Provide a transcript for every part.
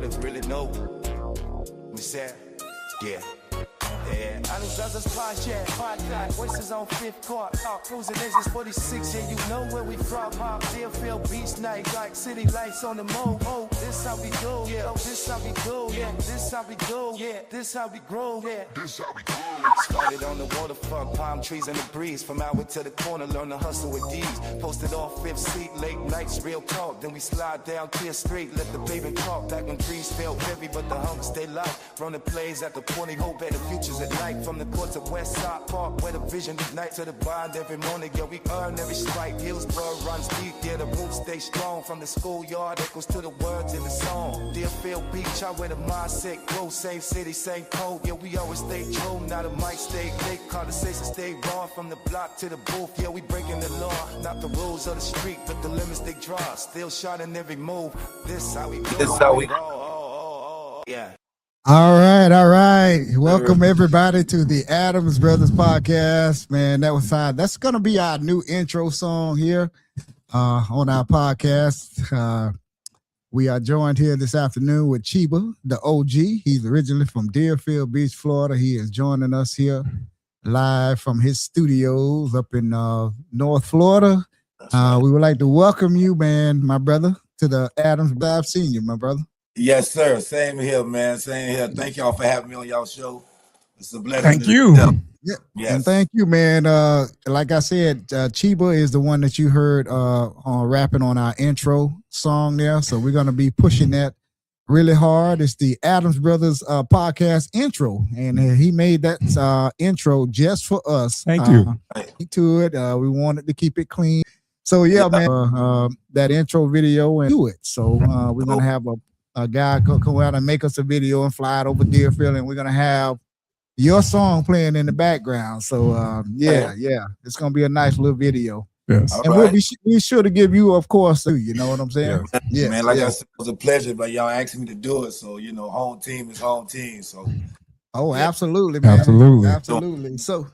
motives really know. We said, yeah. Yeah, I done brothers podcast, voices on 5th Court, cruising engines 46, and you know where we from, Deerfield Beach night, like city lights on the moon, oh, this how we do, yeah, oh, this how we do, yeah, this how we do, yeah, this how we grow, yeah, this how we grow. Started on the waterfront, palm trees in the breeze, from Howard to the corner, learn to hustle with these, posted off 5th seat, late nights, real talk, then we slide down Clear Street, let the baby talk, back when trees felt heavy, but the humps stay light, running plays at the 20, hope at the futures at night, from the courts of West Side Park, where the vision ignites to the bond every morning, yeah, we earn every strike, Hillsborough runs deep, yeah, the roots stay strong, from the schoolyard, echoes to the words in the song, Deerfield Beach, I where the mindset grow, same city, same code, yeah, we always stay true, now the mic stay thick, conversation stay raw, from the block to the booth, yeah, we breaking the law, not the rules of the street, but the limits they draw, still shining every move, this how we go, this how we yeah. All right. Welcome everybody to the Adams Brothers podcast. Man, that's going to be our new intro song here on our podcast. We are joined here this afternoon with Cheeba Da OG. He's originally from Deerfield Beach, Florida. He is joining us here live from his studios up in North Florida. We would like to welcome you, man, my brother, to the Adams Brothers. I've seen you, my brother. Yes, sir. Same here, man. Same here. Thank y'all for having me on y'all show. It's a blessing. Thank you. Yeah. Yes. And thank you, man. Like I said, Cheeba is the one that you heard on rapping on our intro song there. So we're going to be pushing that really hard. It's the Adams Brothers podcast intro. And he made that intro just for us. Thank you. To it. We wanted to keep it clean. So, yeah, man, that intro video and do it. So we're going to have a guy come out and make us a video and fly it over Deerfield, and we're gonna have your song playing in the background. So yeah, it's gonna be a nice little video. Yes, and we'll be sure to give you, of course, too. You know what I'm saying? Yeah, man. Like I said, it was a pleasure, but y'all asked me to do it, so you know, home team is home team. So, absolutely, man, absolutely. So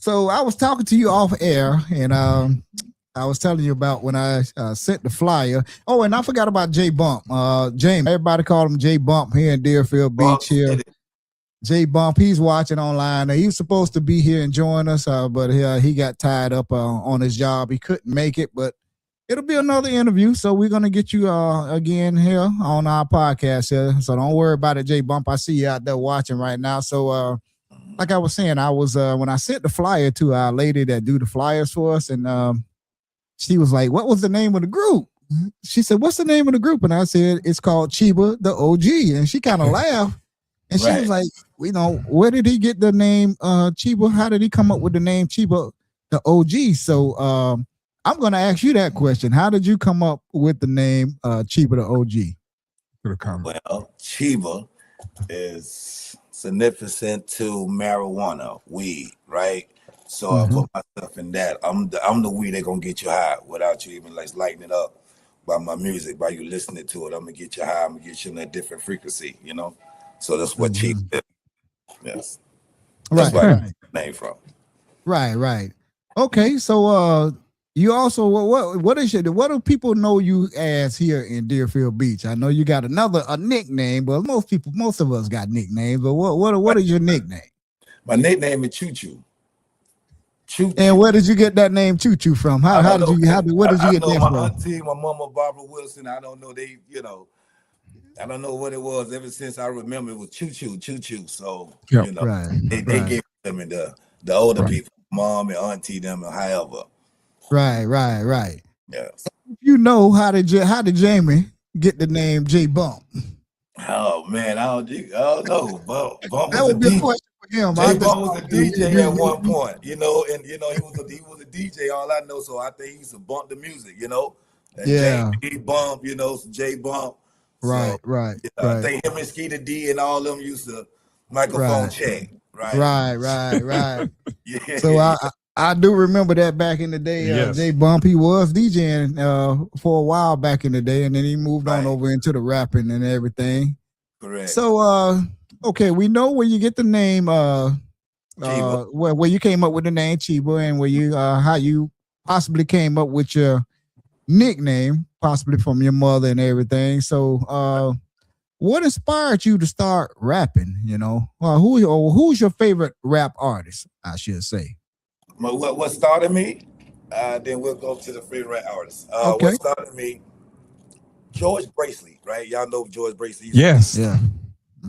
I was talking to you off air, and I was telling you about when I sent the flyer. Oh, and I forgot about J Bump. James, everybody called him J Bump here in Deerfield Beach here. J Bump, he's watching online. He was supposed to be here and join us, but he got tied up on his job. He couldn't make it, but it'll be another interview. So we're going to get you again here on our podcast here. So don't worry about it, J Bump. I see you out there watching right now. So like I was saying, I was when I sent the flyer to our lady that do the flyers for us, and she was like, what was the name of the group? She said, what's the name of the group? And I said, it's called Cheeba Da OG. And she kind of laughed. And she was like, where did he get the name Cheeba? How did he come up with the name Cheeba Da OG? So I'm going to ask you that question. How did you come up with the name Cheeba Da OG? Well, Cheeba is significant to marijuana, weed, right? So I put myself in that. I'm the weed that gonna get you high without you even like lighting it up by my music, by you listening to it. I'm gonna get you high. I'm gonna get you in a different frequency, you know. So that's what Cheeba is. Yes, that's where I got the name from. Right. Okay, so you also what do people know you as here in Deerfield Beach? I know you got a nickname, but most of us got nicknames. But what is your nickname? My nickname is Choo Choo. And where did you get that name Choo Choo from? Where did you get that from? My auntie, my mama, Barbara Wilson. I don't know. I don't know what it was. Ever since I remember, it was Choo Choo. So they gave them in the older people, mom and auntie them, and however. Right. Yes. You know, how did Jamie get the name J Bump? Oh man, I don't know. Bump that would be a question for him. J Bump was a DJ at one point, and he was a DJ. All I know, so I think he used to bump the music, And J Bump, J Bump. Right. I think him and Skeeter D and all them used to microphone check. Right. Yeah. So I do remember that back in the day. J Bump, he was DJing for a while back in the day, and then he moved on over into the rapping and everything. Correct. So okay, we know where you get the name where you came up with the name Cheeba, and where you how you possibly came up with your nickname, possibly from your mother and everything. So what inspired you to start rapping? You know, who's your favorite rap artist? I should say. What started me? Then we'll go to the favorite artist. What Okay. started me? George Braceley, right? Y'all know George Braceley. Yes. Yeah.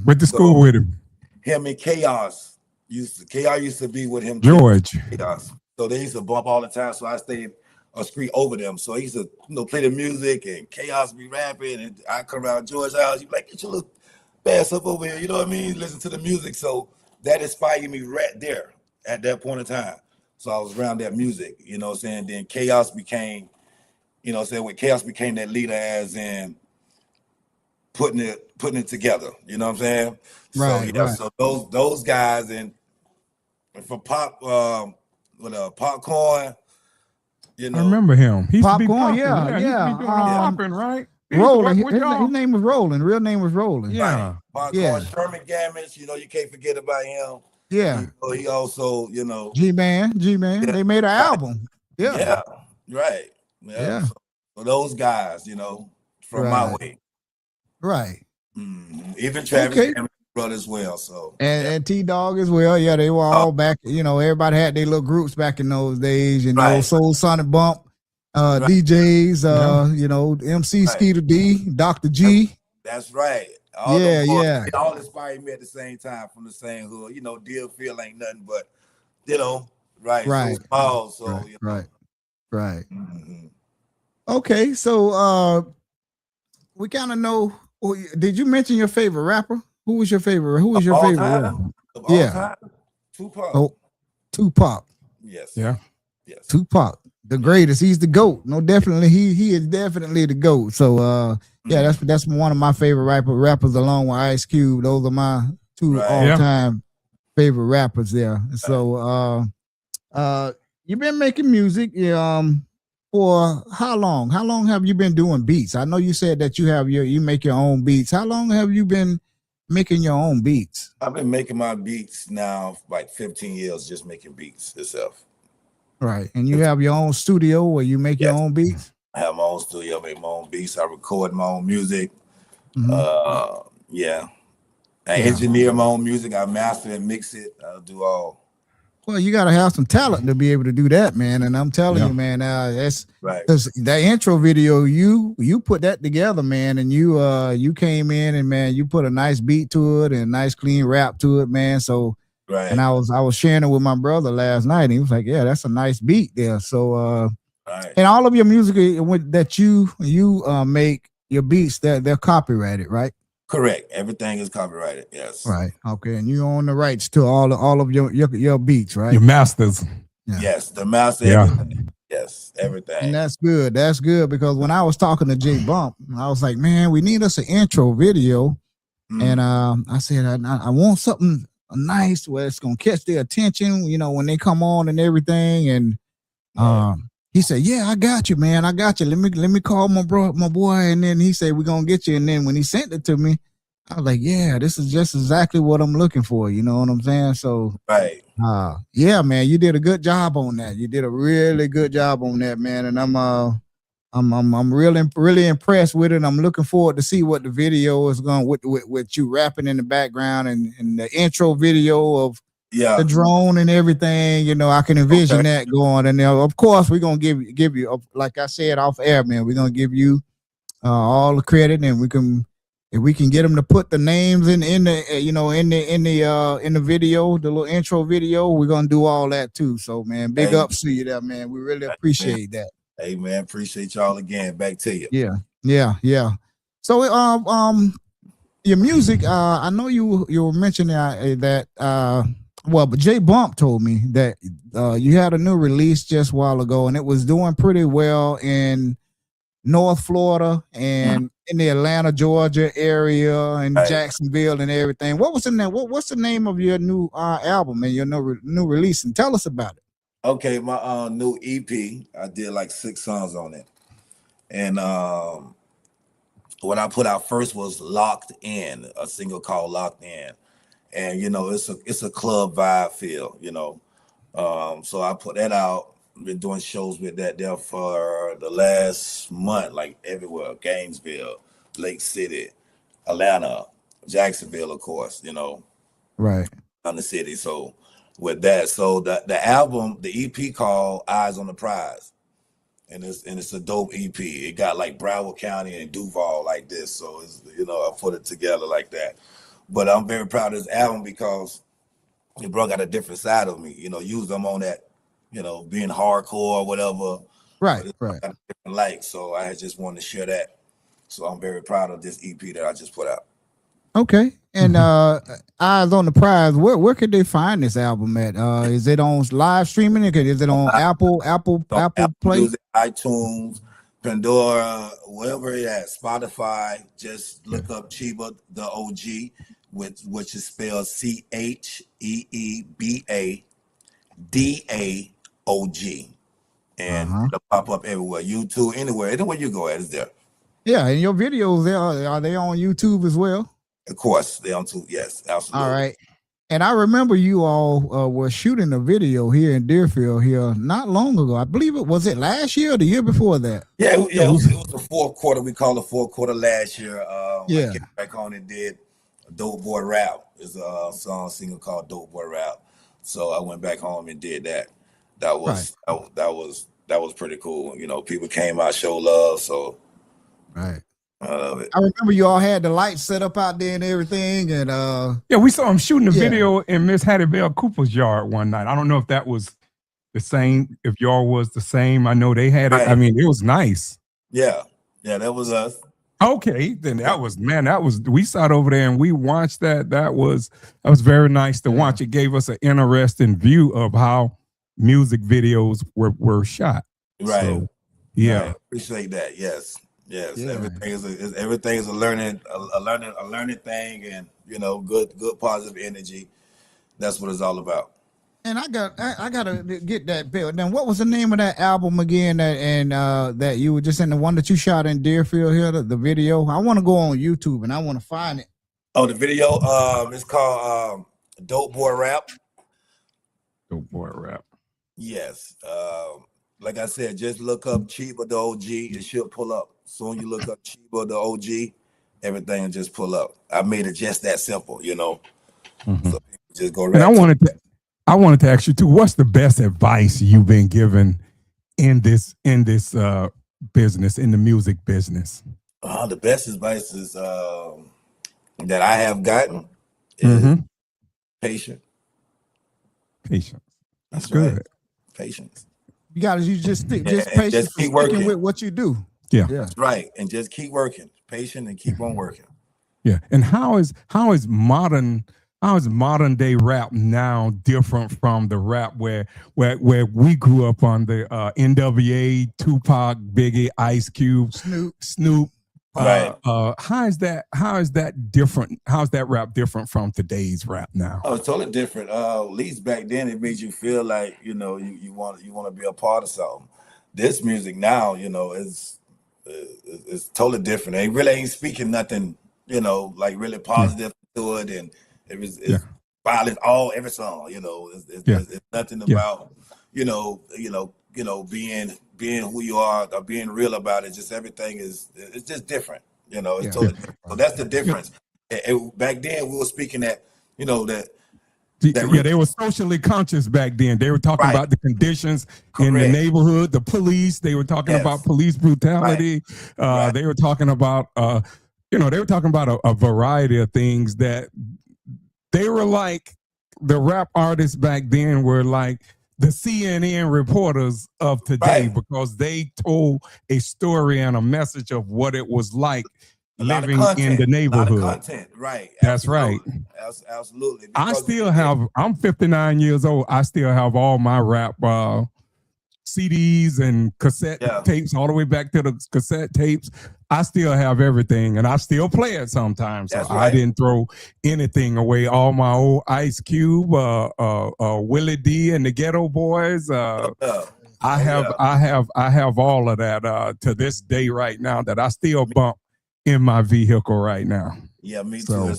Went to school with him. Him and Chaos used to be with him. George. Chaos. So they used to bump all the time. So I stayed a street over them. So I used to play the music and Chaos be rapping, and I come around George's house. You like, get your little bass up over here. You know what I mean? Listen to the music. So that inspired me right there at that point in time. So I was around that music. You know what I'm saying? Then Chaos became, you know what I'm saying? When Chaos became that leader, as in putting it together. You know what I'm saying? Right. So yeah, right. so those guys, and for Popcorn, you know. I remember him. He used to be Popcorn, popping. yeah. He used to be doing popping, right? He used to Roland. work with y'all. His name was Roland. Real name was Roland. Yeah. Popcorn, Yeah. Sherman Gammons, you know, you can't forget about him. Yeah. He also, you know. G-Man. Yeah. They made an album. Yeah. Yeah. Right. Yeah. So those guys, you know, from my way. Right. Even Travis Gammons brother as well. So and T-Dog as well. Yeah, they were all back. You know, everybody had their little groups back in those days. You know, Soul Sonic Bump, DJs. You know, MC Skeeter D, Dr. G. That's right. Yeah. They all inspired me at the same time from the same hood. You know, Deerfield ain't nothing but, you know, right. So small. So you know. Right. Okay, so we kind of know. Did you mention your favorite rapper? Who was your favorite? Who was your favorite rapper? Yeah, Tupac. Oh, Tupac. Yes. Yeah. Yes. Tupac, the greatest. He's the GOAT. No, definitely he is definitely the GOAT. So yeah, that's one of my favorite rappers along with Ice Cube. Those are my two all-time favorite rappers there. So you've been making music for how long? How long have you been doing beats? I know you said that you make your own beats. How long have you been making your own beats? I've been making my beats now like 15 years, just making beats itself. Right. And you have your own studio where you make your own beats? I have my own studio, I make my own beats, I record my own music. I engineer my own music, I master and mix it, I do all. Well, you got to have some talent to be able to do that, man. And I'm telling you, man, that's right. Because that intro video, you put that together, man, and you came in and, man, you put a nice beat to it and a nice clean rap to it, man. So, and I was sharing it with my brother last night, and he was like, yeah, that's a nice beat there. So, and all of your music that you make, your beats, they're copyrighted, right? Correct. Everything is copyrighted. Yes. Right. Okay. And you own the rights to all of your beats, right? Your masters. Yeah. Yes, the master. Yeah. Everything. Yes, everything. And that's good. That's good because when I was talking to J Bump, I was like, man, we need us an intro video. And I said, I want something nice where it's gonna catch their attention, you know, when they come on and everything. And he said, yeah, I got you, man. I got you. Let me call my boy. And then he said, we're going to get you. And then when he sent it to me, I was like, yeah, this is just exactly what I'm looking for. You know what I'm saying? So, yeah, man, you did a good job on that. You did a really good job on that, man. And I'm really impressed with it. I'm looking forward to see what the video is going with you rapping in the background and the intro video of the drone and everything. You know, I can envision that going. And of course, we're gonna give you, like I said off air, man. We're gonna give you all the credit, and if we can get them to put the names in the video, the little intro video, we're gonna do all that too. So, man, big ups to you there, man. We really appreciate that. Hey, man, appreciate y'all again. Back to you. Yeah. So, your music, I know you were mentioning that. But J Bump told me that you had a new release just a while ago, and it was doing pretty well in North Florida and in the Atlanta, Georgia area and Jacksonville and everything. What was the name? What's the name of your new album and your new release? And tell us about it. Okay, my new EP, I did like 6 songs on it, and what I put out first was Locked In, a single called Locked In. And you know, it's a club vibe feel, you know. So I put that out. Been doing shows with that there for the last month, like everywhere, Gainesville, Lake City, Atlanta, Jacksonville, of course, Right. on the city. So with that, so the album, the EP called Eyes on the Prize. And it's a dope EP. It got like Broward County and Duval like this. So it's I put it together like that. But I'm very proud of this album because it brought out a different side of me. Usually I'm on that, being hardcore or whatever. Right. Right. Got a different light. So I just wanted to share that. So I'm very proud of this EP that I just put out. Okay. And Eyes on the Prize, where could they find this album at? Is it on live streaming? Is it on Apple Play? Music, iTunes, Pandora, wherever it at, Spotify. Just look up Cheeba Da OG, which is spelled CheebaDaOG. And it'll pop up everywhere. YouTube, anywhere you go at, it's there. Yeah, and your videos are they on YouTube as well? Of course, they on too. Yes, absolutely. All right. And I remember you all were shooting a video here in Deerfield here not long ago. I believe it was last year or the year before that. Yeah, it was the fourth quarter. We called the fourth quarter last year. I came back on and did Dope Boy Rap. It's a song single called Dope Boy Rap. So I went back home and did that. That was pretty cool. People came out, show love. So right. I love it. I remember you all had the lights set up out there and everything, and we saw him shooting a video in Miss Hattie Bell Cooper's yard one night. I don't know if that was the same, if y'all was the same. I know they had it. Right. I mean, it was nice. Yeah, that was us. Okay, then we sat over there and we watched that. That was very nice to watch. It gave us an interesting view of how music videos were shot. Right. So, yeah. Right. Appreciate that. Yes. Yes, yeah. Everything is a learning thing, and good positive energy. That's what it's all about. And I gotta get that bill. Then what was the name of that album again? That you were just in, the one that you shot in Deerfield here, the video. I want to go on YouTube and I want to find it. Oh, the video. It's called Dope Boy Rap. Dope Boy Rap. Yes. Like I said, just look up Cheeba Da OG. It should pull up. Soon you look up Cheeba Da OG, everything will just pull up. I made it just that simple, So just go right. And I wanted to ask you too, what's the best advice you've been given in this business, in the music business? The best advice is that I have gotten is patience. Patience. That's good. Right. Patience. You just patience. Just keep working with what you do. Yeah. That's right. And just keep working. Patient and keep on working. Yeah. And how is modern day rap now different from the rap where we grew up on the NWA, Tupac, Biggie, Ice Cube, Snoop? Right. How is that different? How's that rap different from today's rap now? Oh, it's totally different. At least back then it made you feel like you want to be a part of something. This music now, is totally different. They really ain't speaking nothing, like really positive to it, and it's violent every song. It's nothing about being who you are or being real about it. Just everything it's just different. It's totally different. So that's the difference. Back then we were speaking that they were socially conscious back then. They were talking about the conditions in the neighborhood, the police. They were talking about police brutality. They were talking about a variety of things that they were like. The rap artists back then were like the CNN reporters of today because they told a story and a message of what it was like living in the neighborhood. A lot of content, right? That's right. Absolutely. I'm 59 years old. I still have all my rap CDs and cassette tapes, all the way back to the cassette tapes. I still have everything, and I still play it sometimes. So I didn't throw anything away. All my old Ice Cube, Willie D and the Ghetto Boys. I have all of that to this day right now that I still bump in my vehicle right now. Yeah, me too.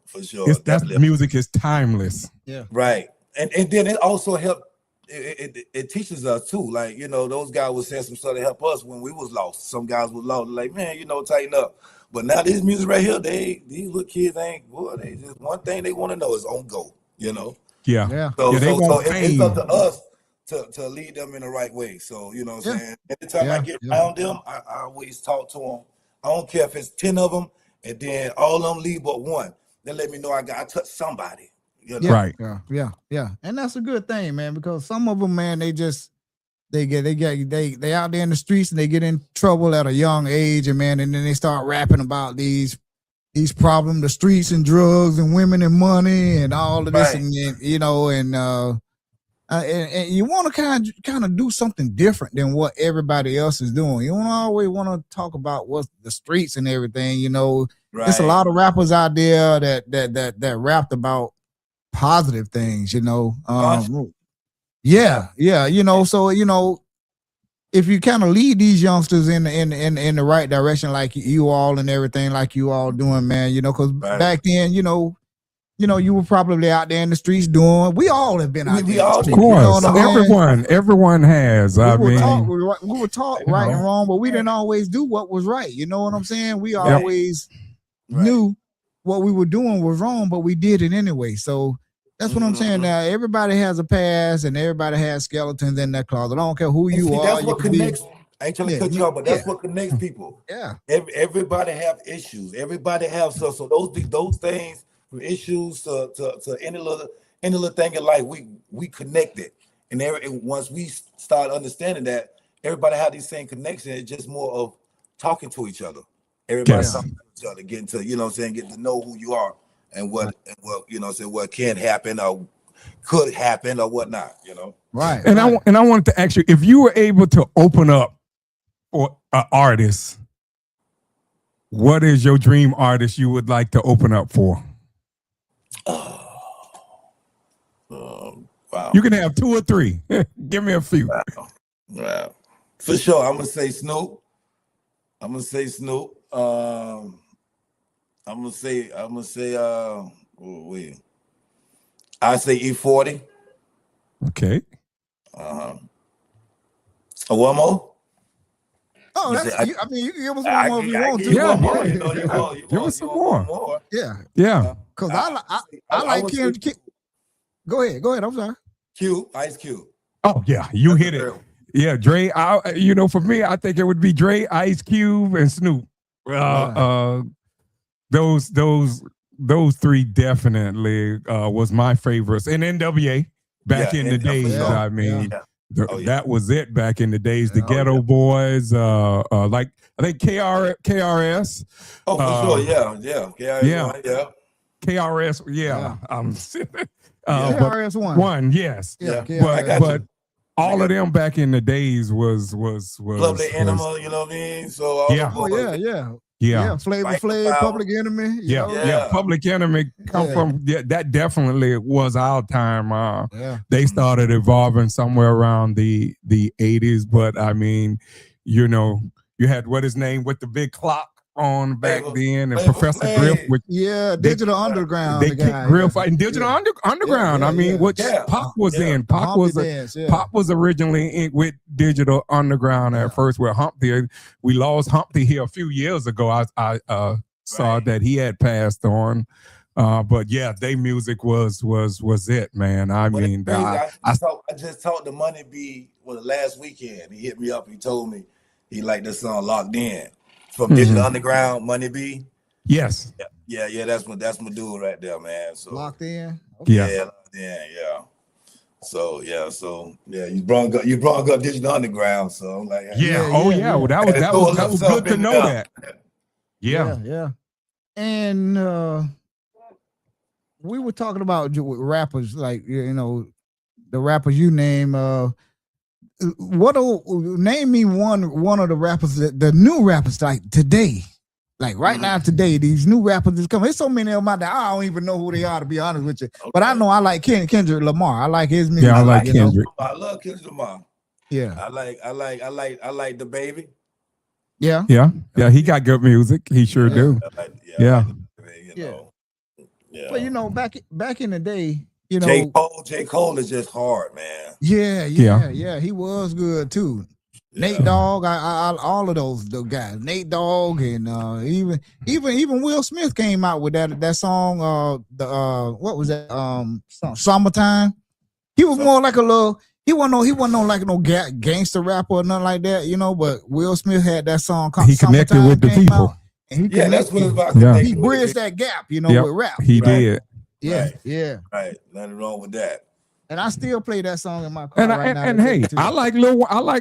For sure. That music is timeless. Yeah. Right. And then it also helped it teaches us too. Like, you know, those guys would say some stuff to help us when we was lost. Some guys was lost, like, man, you know, tighten up. But now this music right here, these little kids ain't, boy, they just one thing they want to know is on go, you know. Yeah. So, yeah, it's up to us to lead them in the right way. So, you know what I'm saying? Anytime I get around them, I always talk to them. I don't care if it's 10 of them, and then all of them leave but one. Then let me know I touched somebody. You know? Right. Yeah. And that's a good thing, man, because some of them, man, they out there in the streets and they get in trouble at a young age, and man, and then they start rapping about these problems, the streets and drugs and women and money and all of this, and you know, and you want to kind of do something different than what everybody else is doing. You don't always want to talk about what's the streets and everything, you know. There's a lot of rappers out there that rapped about positive things, you know. You know, so you know, if you kind of lead these youngsters in the right direction, like you all and everything, like you all doing, man, you know, because back then, you know, you were probably out there in the streets doing. We all have been out there. Of course, you know everyone has. We were taught right and wrong, but we didn't always do what was right. You know what I'm saying? We always knew what we were doing was wrong, but we did it anyway. So that's what I'm saying. Now everybody has a past, and everybody has skeletons in their closet. I don't care who you are. That's what connects. I ain't trying to cut you off, but that's what connects people. Yeah. Everybody have issues. Everybody have so those things, from issues to any little thing in life, we connected. And once we start understanding that everybody have these same connections, it's just more of talking to each other. Everybody talking to each other, getting to, you know what I'm saying, getting to know who you are and what you know, saying what can happen or could happen or whatnot, you know. Right. And I wanted to ask you, if you were able to open up for an artist, what is your dream artist you would like to open up for? Wow. You can have 2 or 3. Give me a few. Wow. For sure, I'm gonna say Snoop. I'm gonna say I say E40. Okay. One more? Oh, I mean, you can give us one more if you want to. Yeah, give us some more. Yeah. Because I like Kendrick. Go ahead. I'm sorry. Ice Cube. Oh yeah, you hit it. Yeah, Dre. You know, for me, I think it would be Dre, Ice Cube, and Snoop. Those 3 definitely was my favorites. And NWA back in the days. I mean, that was it back in the days. The Ghetto Boys, like I think KRS. Oh, for sure, yeah. KRS, KRS one, yes. Yeah, but all of them back in the days was Lovely Animal, you know what I mean? So Flavor Flav, Public Enemy. Public Enemy come from that definitely was our time. They started evolving somewhere around the 80s, but I mean, you know, you had what his name with the big clock on back then, and Professor Griff with Digital Underground. They kicked Griff and Digital Underground. I mean, which Pop was in. Pop was originally in with Digital Underground at first with Humpty. We lost Humpty here a few years ago. I saw that he had passed on. But yeah, their music was it, man. I mean, I just talked to Money B last weekend. He hit me up. He told me he liked the song Locked In. From Digital Underground, Money B. Yes. Yeah. That's my dude right there, man. So Locked In. Okay. Yeah. So you brought up Digital Underground. So I'm like, well, that was good to know that. Yeah. And we were talking about rappers, like, you know, the rappers you name. Name me one of the rappers, the new rappers, like today, like right now today, these new rappers is coming. There's so many of them out there, I don't even know who they are, to be honest with you. Okay. But I know I like Kendrick Lamar. I like his music. Yeah, I like Kendrick. I love Kendrick Lamar. Yeah. I like the baby. Yeah. He got good music. He sure do. But you know, back in the day, you know, J. Cole is just hard, man. Yeah. He was good too. Yeah. Nate Dogg, I all of those guys. Nate Dogg and even Will Smith came out with that song. What was that? Summertime. He was more like a little. He wasn't no like no gangster rapper or nothing like that, you know. But Will Smith had that song. He connected with the people. And that's what it's about. He bridged that gap, you know, with rap. He did. Yeah. Right. Nothing wrong with that. And I still play that song in my car and right now. And hey, I like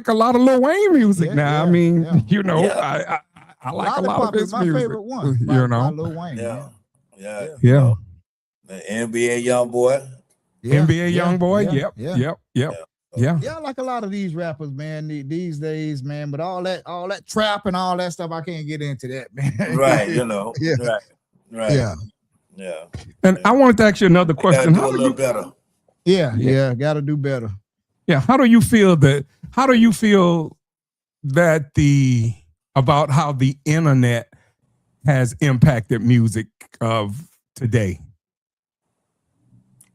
a lot of Lil Wayne music now. I mean, you know, I like a lot of his music. My favorite one, you know, Lil Wayne. Yeah. The NBA young boy. NBA young boy. Yep. Yeah, I like a lot of these rappers, man, these days, man. But all that trap and all that stuff, I can't get into that, man. Right, you know. Right. Yeah. And I wanted to ask you another question. How do you better? Yeah, gotta do better. Yeah. How do you feel that about how the internet has impacted music of today?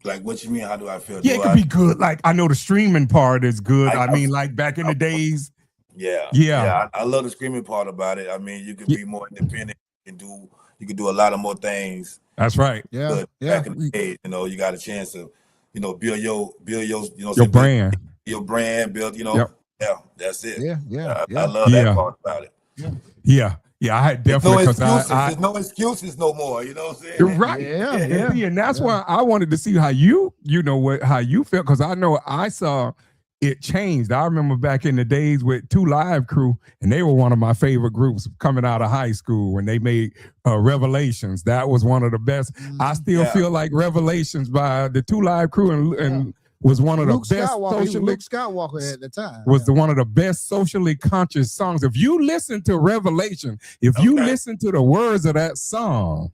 Like, what you mean? How do I feel? Yeah, it could be good. Like, I know the streaming part is good. I mean, like back in the days. Yeah. I love the streaming part about it. I mean, you can be more independent. You can do a lot of more things. That's right. But back in the day, you know, you got a chance to, you know, build your brand. Your brand, build, you know. Yeah, that's it. Yeah. I love that part about it. Yeah, I had definitely there's no excuses no more. You know what I'm saying? You're right. Yeah. And that's why I wanted to see how you know how you felt, because I know I saw it changed. I remember back in the days with 2 Live Crew, and they were one of my favorite groups coming out of high school when they made Revelations. That was one of the best. I still feel like Revelations by the 2 Live Crew and was one of the best socially. Luke Skywalker at the time was one of the best socially conscious songs. If you listen to Revelation, if you listen to the words of that song,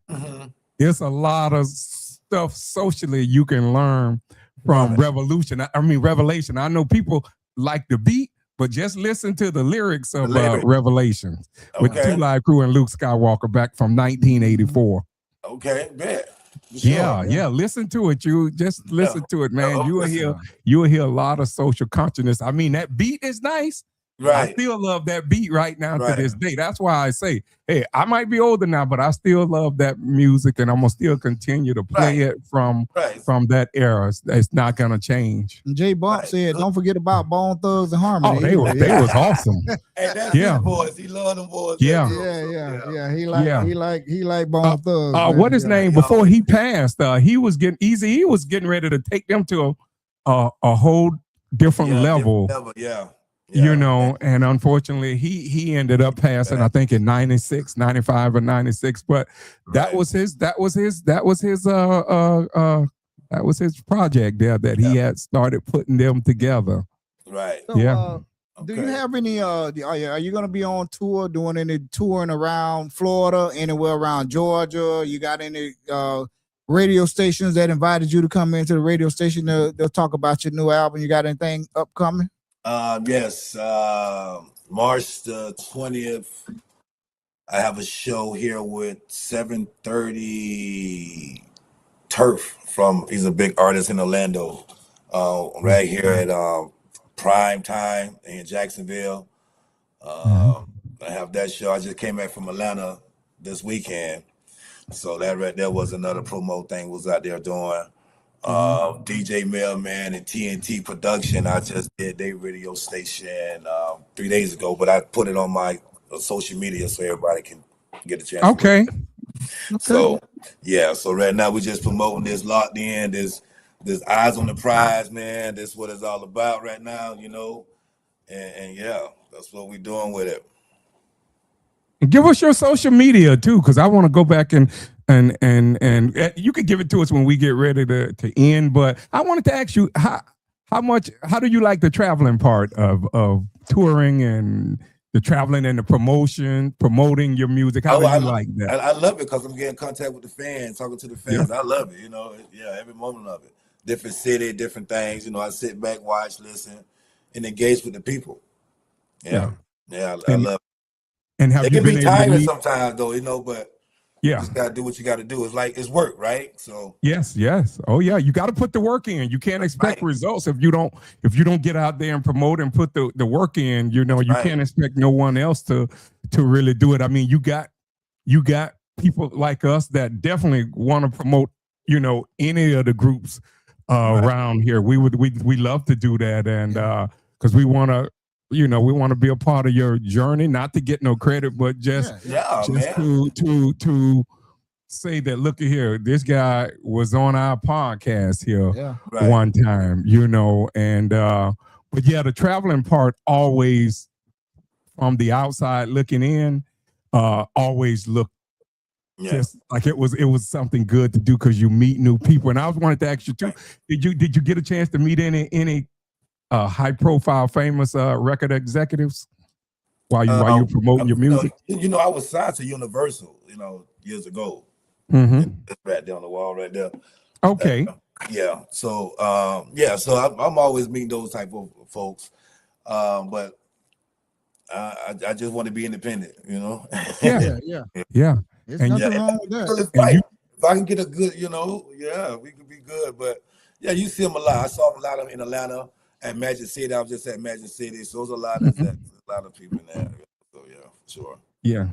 there's a lot of stuff socially you can learn from Revelation. I know people like the beat, but just listen to the lyrics of Revelations with 2 Live Crew and Luke Skywalker back from 1984. Okay, bet. Sure. Yeah. Listen to it. You just listen to it, man. You will hear a lot of social consciousness. I mean, that beat is nice. Right. I still love that beat right now to this day. That's why I say, hey, I might be older now, but I still love that music, and I'm gonna still continue to play it from that era. It's not gonna change. And J Bump said, "Don't forget about Bone Thugs and Harmony." Oh, they was awesome. Hey, that's his boys. He loved them boys. Yeah. He liked Bone Thugs. What his name before he passed? He was getting ready to take them to a whole different level. You know, and unfortunately he ended up passing, I think in 96, 95 or 96, but that was his project there that he had started putting them together. Right. So, do you have any are you going to be on tour, doing any touring around Florida, anywhere around Georgia? You got any radio stations that invited you to come into the radio station to talk about your new album? You got anything upcoming? Yes, March the 20th, I have a show here with 730 Turf he's a big artist in Orlando, right here at Prime Time in Jacksonville. I have that show. I just came back from Atlanta this weekend, so that right there was another promo thing was out there doing. DJ Mailman and TNT Production, I just did their radio station 3 days ago, but I put it on my social media so everybody can get a chance. Okay. So so right now we just promoting this Locked In, this Eyes on the Prize, man. That's what it's all about right now, you know. And that's what we're doing with it. Give us your social media too, because I want to go back and you can give it to us when we get ready to end. But I wanted to ask you how do you like the traveling part of touring and the traveling and the promoting your music? How do you like that? I love it because I'm getting in contact with the fans, talking to the fans. I love it, you know. Every moment of it. Different city, different things. You know, I sit back, watch, listen, and engage with the people. I love it. And have it you can been be tiring sometimes, though, you know, but You just gotta do what you gotta do. It's like it's work, right? So yes. Oh yeah, you got to put the work in. You can't expect results if you don't get out there and promote and put the work in. You know, you can't expect no one else to really do it. I mean, you got people like us that definitely want to promote, you know, any of the groups around here. We love to do that, and because we want to, you know, we want to be a part of your journey, not to get no credit, but just to say that, look at here, this guy was on our podcast here one time, you know, and but yeah, the traveling part always, from the outside looking in, always looked just like it was something good to do, because you meet new people. And I wanted to ask you too, did you get a chance to meet any high profile famous record executives while you promoting your music? You know, I was signed to Universal, you know, years ago. It's right there on the wall right there. Okay. So so I'm always meeting those type of folks, but I just want to be independent, you know. Yeah. There's nothing wrong with that. If I can get a good, you know, we could be good. But you see them a lot. I saw them a lot of in Atlanta at Magic City. I was just at Magic City, so there's a lot of people in there. So for sure. Yeah,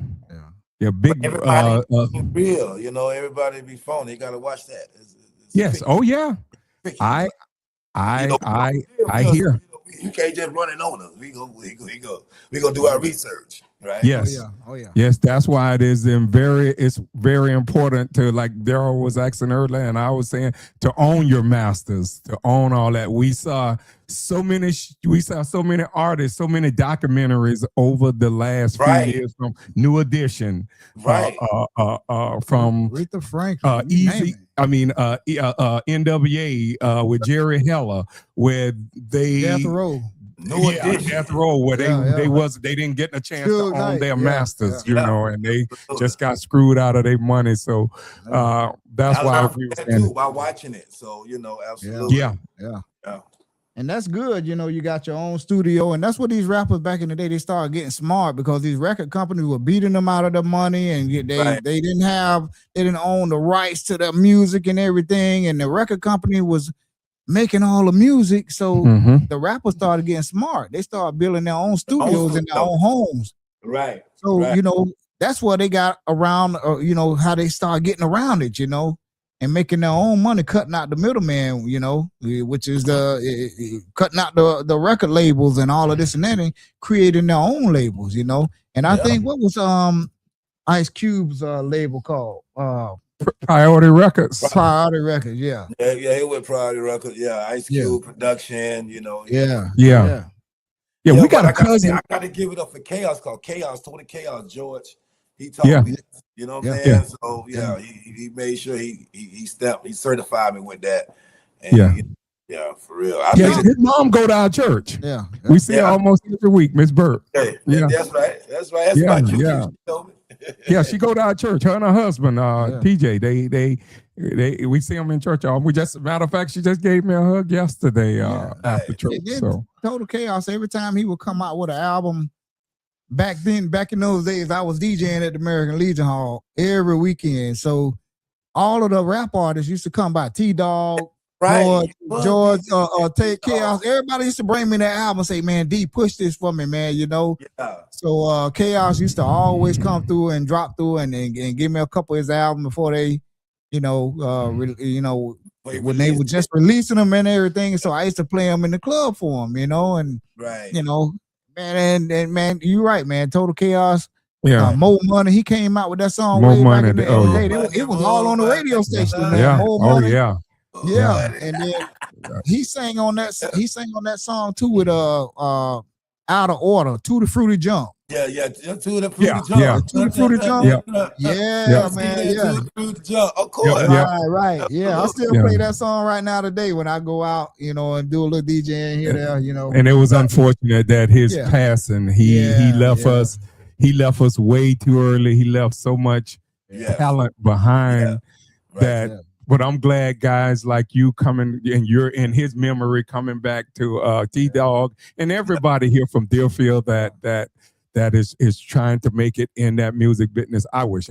big. Everybody real, you know. Everybody be phony. You gotta watch that. Yes. Oh yeah. I hear. You can't just run it on us. We go do our research, right? Yes. Oh yeah. Yes, that's why it's very important to, like Daryl was asking earlier, and I was saying, to own your masters, to own all that. We saw so many artists, so many documentaries over the last few years, from New Edition, from Aretha Franklin, Easy. I mean, NWA with Jerry Heller, where they Death Row. Death Row, where they didn't get a chance to own their masters, you know, and they just got screwed out of their money. So that's why we were too, while watching it. So you know, absolutely, yeah. And that's good, you know. You got your own studio, and that's what these rappers back in the day, they started getting smart, because these record companies were beating them out of their money, and they didn't own the rights to their music and everything, and the record company was making all the music. So the rappers started getting smart. They started building their own studios in their own homes. Right. So you know, that's what they got around. You know, how they started getting around it. You know. And making their own money, cutting out the middleman, you know, which is cutting out the record labels and all of this and that, and creating their own labels, you know. And I think, what was Ice Cube's label called? Priority Records. Priority Records, yeah, it was Priority Records. Ice Cube production, you know. Yeah, we got a cousin. I got to give it up for Chaos, called Chaos, Tony Chaos George. He told me, you know what I'm saying? So he made sure he certified me with that. And for real. His mom go to our church. We see her almost every week, Miss Burt. That's right. That's my church. She go to our church. Her and her husband, PJ. We see them in church. Matter of fact, she just gave me a hug yesterday after church. So Total Chaos. Every time he would come out with an album. Back in those days, I was DJing at the American Legion Hall every weekend. So all of the rap artists used to come by. T-Dog, George, Take Chaos. Everybody used to bring me their album and say, man, D, push this for me, man, you know. So Chaos used to always come through and drop through and give me a couple of his albums before they, you know, when they were just releasing them and everything. So I used to play them in the club for them, you know, and you know. Man, and man, you're right, man. Total Chaos. More Money. He came out with that song. More Money. It was all on the radio station. Man. More Money. And then he sang on that. He sang on that song too with Out of Order, Tutti Frutti Jump. Tutti Frutti Jump. Tutti Frutti Jump. Man. Frutti Jump. Of course. Right. Yeah, I still play that song right now today when I go out, you know, and do a little DJing here, there, you know. And it was unfortunate that his passing. He left us. He left us way too early. He left so much talent behind that. But I'm glad guys like you coming, and you're in his memory, coming back to T-Dog and everybody here from Deerfield that that is trying to make it in that music business. I wish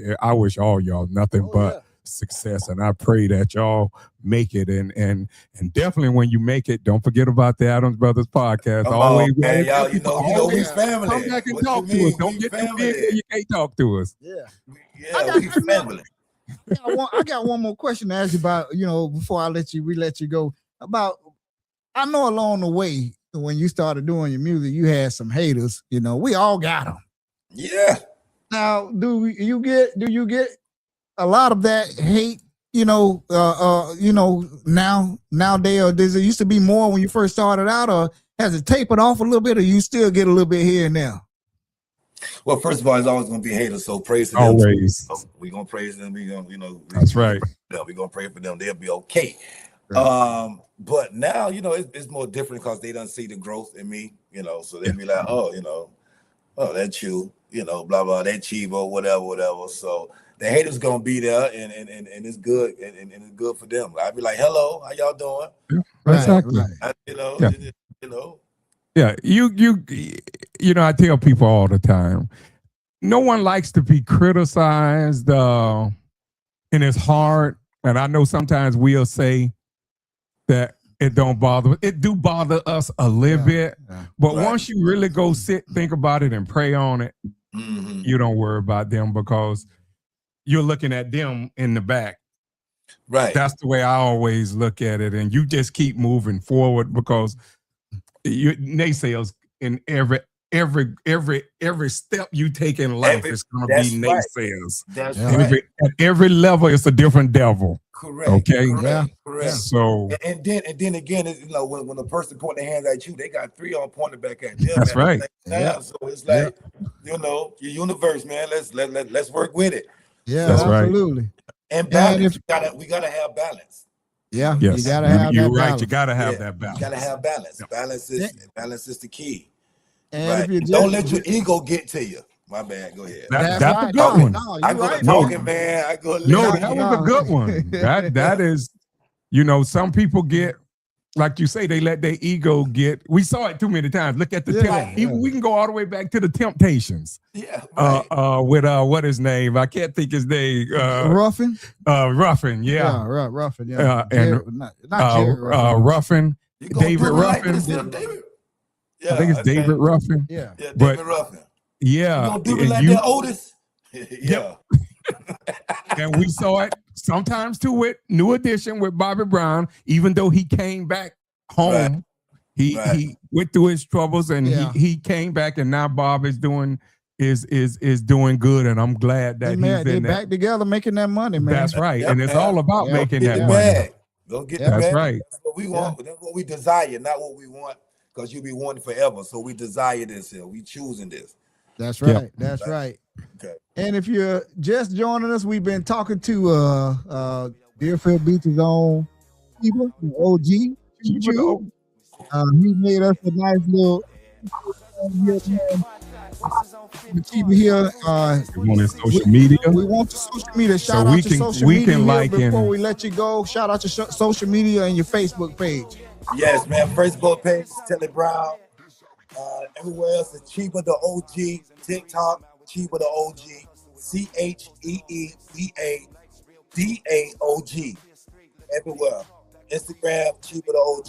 all y'all nothing but success, and I pray that y'all make it. And definitely when you make it, don't forget about the Adams Brothers podcast. Always, man, y'all, you know we family. Come back and talk to us. Don't get too big where you can't talk to us. We family. I got one more question to ask you about, before I let you go. About, I know along the way when you started doing your music, you had some haters. We all got them. Yeah. Now, do you get a lot of that hate? Nowadays, or does it used to be more when you first started out, or has it tapered off a little bit, or you still get a little bit here and there? Well, first of all, it's always going to be haters, so praise to them. Always. We're going to praise them. We're going to, that's right. We're going to pray for them. They'll be okay. Right. But now, it's more different because they don't see the growth in me, so they be like, oh, that's you, blah, blah, that Cheeba, whatever. So the haters going to be there, and it's good, and it's good for them. I'd be like, hello, how y'all doing? Yeah, exactly. Yeah, I tell people all the time, no one likes to be criticized, and it's hard. And I know sometimes we'll say that it don't bother. It do bother us a little bit, but once you really go think about it and pray on it, you don't worry about them because you're looking at them in the back. Right. That's the way I always look at it, and you just keep moving forward because naysayers in every step you take in life is going to be naysayers. That's right. At every level, it's a different devil. Correct. Okay. Correct. So and then again, when a person point their hands at you, they got three on pointed back at them. That's right. So it's like your universe, man. Let's work with it. Yeah, that's absolutely. Right. And balance. We gotta have balance. Yeah, yes. You gotta have You're that right. balance. You gotta have that balance. You gotta have balance. Balance is the key. And right. Don't let your ego get to you. My bad. Go ahead. That's a good one. No, I go talking, man. I go. No, that was a good one. That is, some people get, like you say, they let their ego get. We saw it too many times. Look at the even we can go all the way back to the Temptations. Yeah. Right. With what his name? I can't think his name. Ruffin. Ruffin. Yeah. Ruffin. Yeah. And not Ruffin. Ruffin. David Ruffin. David. Yeah, I think it's David Ruffin. Yeah, David Ruffin. Yeah. You gonna do it like that, Otis? Yeah. And we saw it sometimes too with New Edition with Bobby Brown. Even though he came back home, he went through his troubles and he came back, and now Bob is doing doing good, and I'm glad that they're back together making that money, man. That's right, and it's all about making that money. Go get the That's bag. right. That's what we want. That's what we desire, not what we want. Because you'll be wanting forever. So we desire this here. We choosing this. That's right. That's right. Okay. And if you're just joining us, we've been talking to Deerfield Beach's own Cheeba Da OG. He made us a nice little Cheeba here. We want his social media. We want the social media. Shout out to social media before we let you go. Shout out to social media and your Facebook page. Yes, man. Facebook page, Telly Brown. Everywhere else is Cheeba Da OG. TikTok, Cheeba Da OG. CheebaDaOG. Everywhere. Instagram, Cheeba Da OG.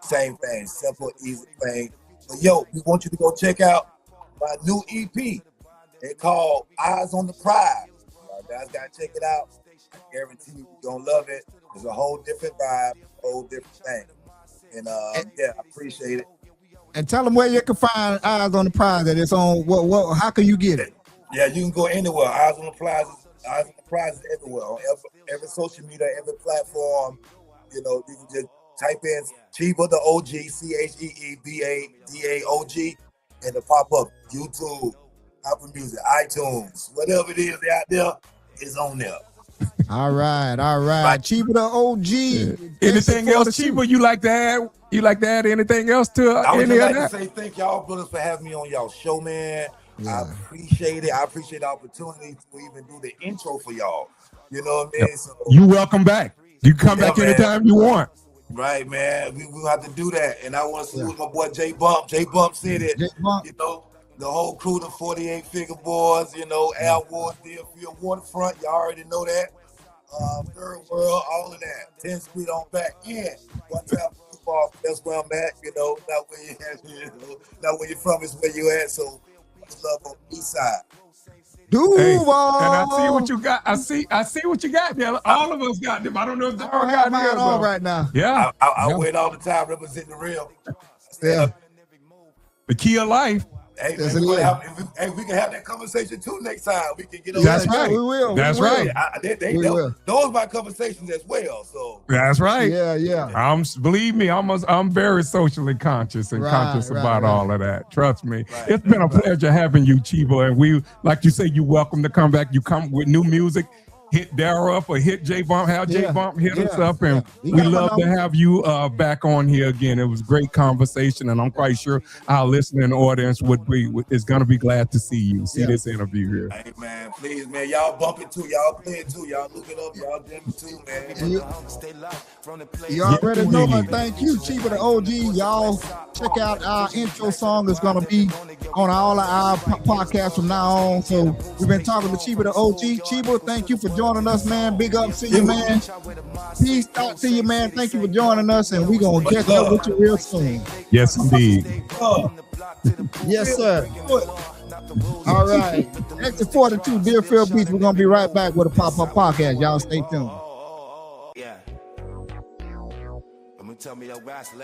Same thing. Simple, easy thing. But yo, we want you to go check out my new EP. It's called Eyes on the Prize. You guys gotta check it out. I guarantee you're gonna love it. It's a whole different vibe, whole different thing. And I appreciate it. And tell them where you can find Eyes on the Prize. That it's on. What? How can you get it? Yeah, you can go anywhere. Eyes on the Prize is everywhere on every social media, every platform. You can just type in Cheeba Da OG, CheebaDaOG, and it'll pop up. YouTube, Apple Music, iTunes, whatever it is out there, is on there. All right. Cheeba Da OG. Yeah. Anything else, Cheeba? You like to add? Anything else to I would any just of like that? to say thank y'all brothers for having me on y'all show, man. Yeah. I appreciate it. I appreciate the opportunity to even do the intro for y'all. You know what I mean? Yep. So, you welcome back. You come back anytime you want. Right, man. We have to do that. And I want to salute my boy J Bump. J Bump said it. J Bump. the whole crew, the 48 Figure Boys, you know, Air Wars, Deerfield, Waterfront, you already know that. Third World, all of that. 10th Street on back. Yeah, one time football, that's where I'm at, you know, not where you at, you know, not where you're from, it's where you at. So much love on the east side. Duval. Hey, and I see what you got. I see what you got there. All of us got them. I don't know if Daryl got mine on right now. Yeah. I wait all the time representing the real. Yeah. The key of life. Hey, man, we can have that conversation too next time. We can get over That's right. We will. That's right. Those are my conversations as well. So that's right. Yeah. Believe me, I'm very socially conscious and conscious about all of that. Trust me. It's been a pleasure having you, Cheeba. And we, like you say, you're welcome to come back. You come with new music. Hit Daryl up or hit J-Bump, have J-Bump hit us up, and we love to have you back on here again. It was a great conversation, and I'm quite sure our listening audience is going to be glad to see this interview here. Hey, man, please, man, y'all bump it too, y'all play it too, y'all look it up, y'all jam it too, man. You already know, but thank you, Cheeba Da OG. Y'all check out our intro song. It's going to be on all of our podcasts from now on. So we've been talking to Cheeba Da OG. Cheeba, thank you for joining us, man. Big up to you, man. Peace out to you, man. Thank you for joining us, and we're going to catch up with you real soon. Yes, indeed. Yes, sir. All right. Exit 42, Deerfield Beach. We're going to be right back with a pop-up podcast. Y'all stay tuned. Yeah. Let me tell me that last